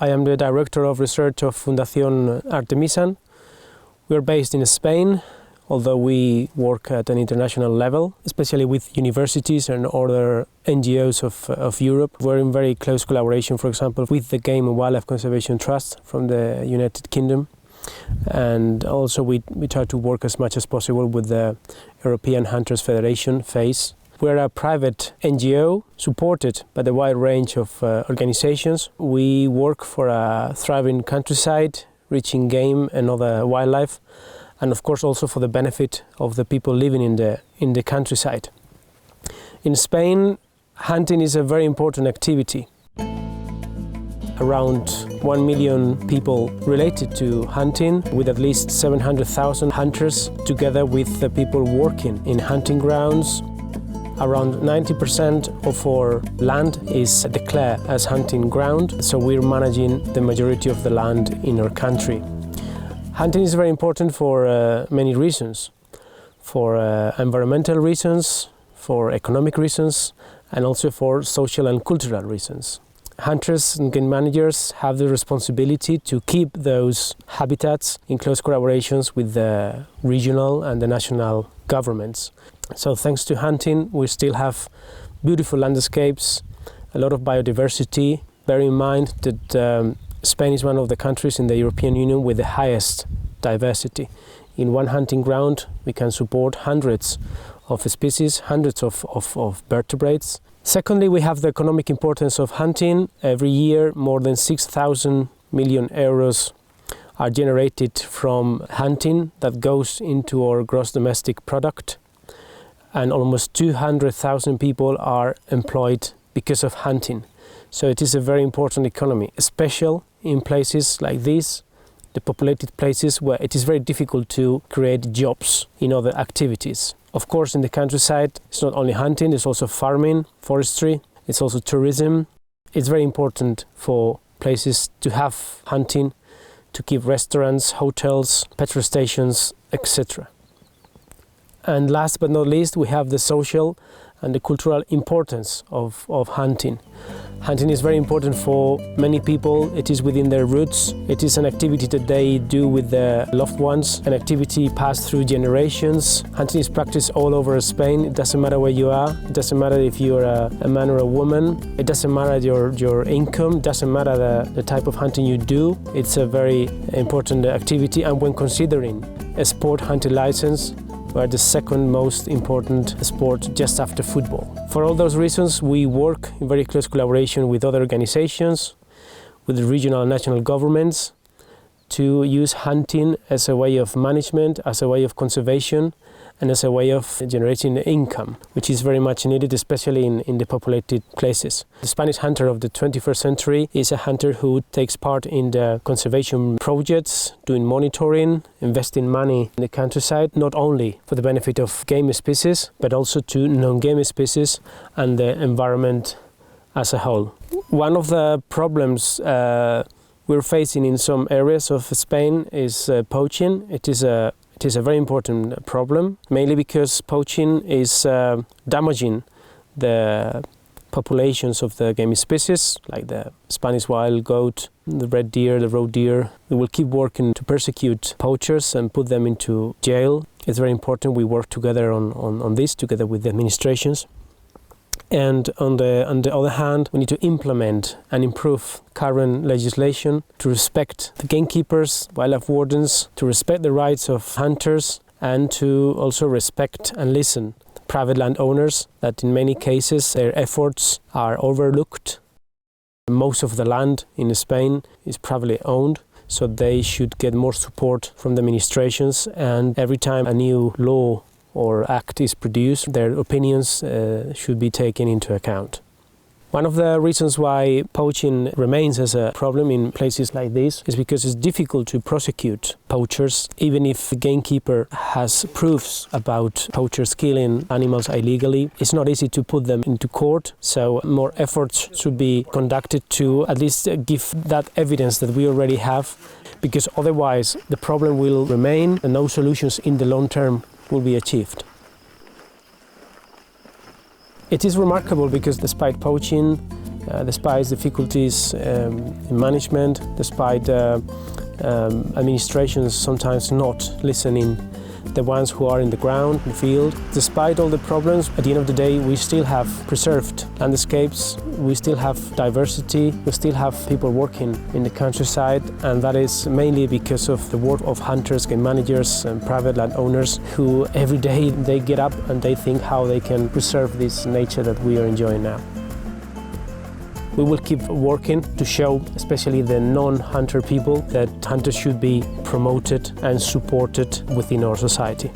I am the Director of Research of Fundación Artemisan. We are based in Spain, although we work at an international level, especially with universities and other NGOs of Europe. We're in very close collaboration, for example, with the Game and Wildlife Conservation Trust from the United Kingdom. And also we try to work as much as possible with the European Hunters Federation, FACE. We're a private NGO supported by the wide range of organizations. We work for a thriving countryside, reaching game and other wildlife, and of course also for the benefit of the people living in the countryside. In Spain, hunting is a very important activity. Around 1 million people related to hunting, with at least 700,000 hunters, together with the people working in hunting grounds. Around 90% of our land is declared as hunting ground, so we're managing the majority of the land in our country. Hunting is very important for many reasons. For environmental reasons, for economic reasons, and also for social and cultural reasons. Hunters and game managers have the responsibility to keep those habitats in close collaborations with the regional and the national governments. So thanks to hunting, we still have beautiful landscapes, a lot of biodiversity. Bear in mind that Spain is one of the countries in the European Union with the highest diversity. In one hunting ground, we can support hundreds of species, hundreds of vertebrates. Secondly, we have the economic importance of hunting. Every year, more than 6,000 million euros are generated from hunting that goes into our gross domestic product. And almost 200,000 people are employed because of hunting. So it is a very important economy, especially in places like this, the populated places where it is very difficult to create jobs in other activities. Of course, in the countryside, it's not only hunting, it's also farming, forestry, it's also tourism. It's very important for places to have hunting, to keep restaurants, hotels, petrol stations, etc. And last but not least, we have the social and the cultural importance of hunting. Hunting is very important for many people. It is within their roots. It is an activity that they do with their loved ones, an activity passed through generations. Hunting is practiced all over Spain. It doesn't matter where you are. It doesn't matter if you're a man or a woman. It doesn't matter your income. It doesn't matter the type of hunting you do. It's a very important activity, and when considering a sport hunting license, we are the second most important sport just after football. For all those reasons, we work in very close collaboration with other organizations, with the regional and national governments, to use hunting as a way of management, as a way of conservation, and as a way of generating income, which is very much needed, especially in the populated places. The Spanish hunter of the 21st century is a hunter who takes part in the conservation projects, doing monitoring, investing money in the countryside, not only for the benefit of game species, but also to non-game species and the environment as a whole. One of the problems we're facing in some areas of Spain is poaching. It is a very important problem, mainly because poaching is damaging the populations of the game species, like the Spanish wild goat, the red deer, the roe deer. We will keep working to persecute poachers and put them into jail. It's very important we work together on this, together with the administrations. And on the other hand, we need to implement and improve current legislation to respect the gamekeepers, wildlife wardens, to respect the rights of hunters, and to also respect and listen to private landowners that in many cases their efforts are overlooked. Most of the land in Spain is privately owned, so they should get more support from the administrations, and every time a new law or act is produced, their opinions should be taken into account. One of the reasons why poaching remains as a problem in places like this is because it's difficult to prosecute poachers, even if the gamekeeper has proofs about poachers killing animals illegally. It's not easy to put them into court, so more efforts should be conducted to at least give that evidence that we already have, because otherwise the problem will remain and no solutions in the long term will be achieved. It is remarkable because despite poaching, Despite difficulties in management, despite administrations sometimes not listening the ones who are in the ground, in the field. Despite all the problems, at the end of the day, we still have preserved landscapes, we still have diversity, we still have people working in the countryside, and that is mainly because of the work of hunters, game managers and private landowners who every day they get up and they think how they can preserve this nature that we are enjoying now. We will keep working to show, especially the non-hunter people, that hunters should be promoted and supported within our society.